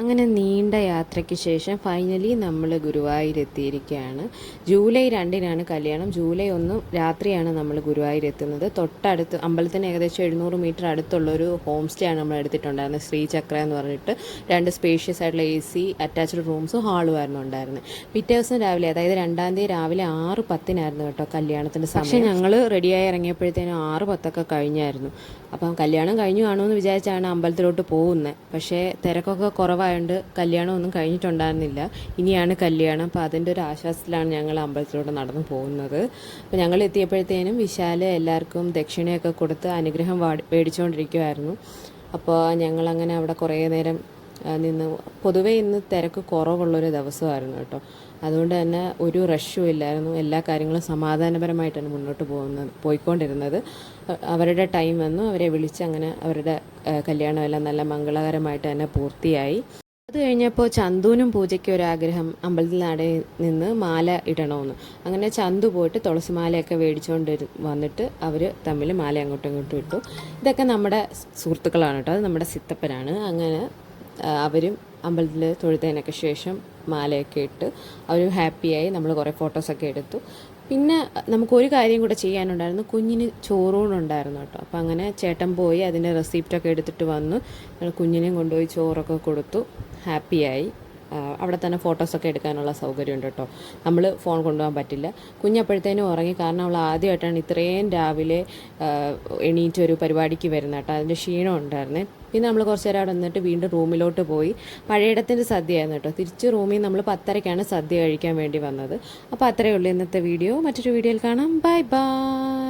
അങ്ങനെ നീണ്ട യാത്രയ്ക്ക് ശേഷം ഫൈനലി നമ്മൾ ഗുരുവായൂരെത്തിയിരിക്കുകയാണ്. ജൂലൈ 2-നാണ് കല്യാണം. ജൂലൈ 1 രാത്രിയാണ് നമ്മൾ ഗുരുവായൂരെത്തുന്നത്. തൊട്ടടുത്ത് അമ്പലത്തിന് ഏകദേശം 700 മീറ്റർ അടുത്തുള്ളൊരു ഹോം സ്റ്റേ ആണ് നമ്മൾ എടുത്തിട്ടുണ്ടായിരുന്നത്. ശ്രീചക്ര എന്ന് പറഞ്ഞിട്ട് 2 സ്പേഷ്യസ് ആയിട്ടുള്ള AC അറ്റാച്ച്ഡ് റൂംസും ഹാളുമായിരുന്നു ഉണ്ടായിരുന്നത്. പിറ്റേ ദിവസം രാവിലെ, അതായത് 2-ാം തീയതി രാവിലെ 6:10 കേട്ടോ കല്യാണത്തിൻ്റെ സമയം. പക്ഷേ ഞങ്ങൾ റെഡിയായി ഇറങ്ങിയപ്പോഴത്തേനും 6:10 കഴിഞ്ഞായിരുന്നു. അപ്പം കല്യാണം കഴിഞ്ഞു കാണുമെന്ന് വിചാരിച്ചാണ് അമ്പലത്തിലോട്ട് പോകുന്നത്. പക്ഷേ തിരക്കൊക്കെ കുറവായതുകൊണ്ട് കല്യാണമൊന്നും കഴിഞ്ഞിട്ടുണ്ടായിരുന്നില്ല. ഇനിയാണ് കല്യാണം. അപ്പോൾ അതിൻ്റെ ഒരു ആശ്വാസത്തിലാണ് ഞങ്ങൾ അമ്പലത്തിലോട്ട് നടന്നു പോകുന്നത്. അപ്പോൾ ഞങ്ങൾ എത്തിയപ്പോഴത്തേനും വിശാൽ എല്ലാവർക്കും ദക്ഷിണയൊക്കെ കൊടുത്ത് അനുഗ്രഹം മേടിച്ചുകൊണ്ടിരിക്കുമായിരുന്നു. അപ്പോൾ ഞങ്ങളങ്ങനെ അവിടെ കുറേ നേരം നിന്ന്. പൊതുവേ ഇന്ന് തിരക്ക് കുറവുള്ളൊരു ദിവസമായിരുന്നു കേട്ടോ. അതുകൊണ്ട് തന്നെ ഒരു റഷും ഇല്ലായിരുന്നു. എല്ലാ കാര്യങ്ങളും സമാധാനപരമായിട്ടാണ് മുന്നോട്ട് പോയിക്കൊണ്ടിരുന്നത്. അവരുടെ ടൈം വന്നു, അവരെ വിളിച്ച് അങ്ങനെ അവരുടെ കല്യാണമെല്ലാം നല്ല മംഗളകരമായിട്ട് തന്നെ പൂർത്തിയായി. അത് കഴിഞ്ഞപ്പോൾ ചന്തുവിനും പൂജയ്ക്കും ഒരാഗ്രഹം അമ്പലത്തിൽ നടയിൽ നിന്ന് മാല ഇടണമെന്ന്. അങ്ങനെ ചന്തു പോയിട്ട് തുളസി മാലയൊക്കെ മേടിച്ചുകൊണ്ട് വന്നിട്ട് അവർ തമ്മിൽ മാല അങ്ങോട്ടും ഇങ്ങോട്ടും ഇട്ടു. ഇതൊക്കെ നമ്മുടെ സുഹൃത്തുക്കളാണ് കേട്ടോ. അത് നമ്മുടെ സിത്തപ്പനാണ്. അങ്ങനെ അവരും അമ്പലത്തിൽ തൊഴുതതിനൊക്കെ ശേഷം മാലയൊക്കെ ഇട്ട് അവരും ഹാപ്പിയായി. നമ്മൾ കുറേ ഫോട്ടോസൊക്കെ എടുത്തു. പിന്നെ നമുക്കൊരു കാര്യം കൂടെ ചെയ്യാനുണ്ടായിരുന്നു. കുഞ്ഞിന് ചോറൂണുണ്ടായിരുന്നു കേട്ടോ. അപ്പോൾ അങ്ങനെ ചേട്ടൻ പോയി അതിൻ്റെ റെസിപ്റ്റൊക്കെ എടുത്തിട്ട് വന്നു. കുഞ്ഞിനെയും കൊണ്ടുപോയി ചോറൊക്കെ കൊടുത്തു. ഹാപ്പിയായി. അവിടെ തന്നെ ഫോട്ടോസൊക്കെ എടുക്കാനുള്ള സൗകര്യമുണ്ട് കേട്ടോ. നമ്മൾ ഫോൺ കൊണ്ടുപോകാൻ പറ്റില്ല. കുഞ്ഞപ്പോഴത്തേനും ഉറങ്ങി. കാരണം അവൾ ആദ്യമായിട്ടാണ് ഇത്രയും രാവിലെ എണീറ്റ് ഒരു പരിപാടിക്ക് വരുന്നത് കേട്ടോ. അതിൻ്റെ ക്ഷീണം ഉണ്ടായിരുന്നേ. പിന്നെ നമ്മൾ കുറച്ച് നേരം അവിടെ നിന്നിട്ട് വീണ്ടും റൂമിലോട്ട് പോയി. പഴയിടത്തിൻ്റെ സദ്യയായിരുന്നു കേട്ടോ. തിരിച്ച് റൂമിൽ നമ്മൾ 10:30-ക്കാണ് സദ്യ കഴിക്കാൻ വേണ്ടി വന്നത്. അപ്പോൾ അത്രയേ ഉള്ളൂ ഇന്നത്തെ വീഡിയോ. മറ്റൊരു വീഡിയോയിൽ കാണാം. Bye bye.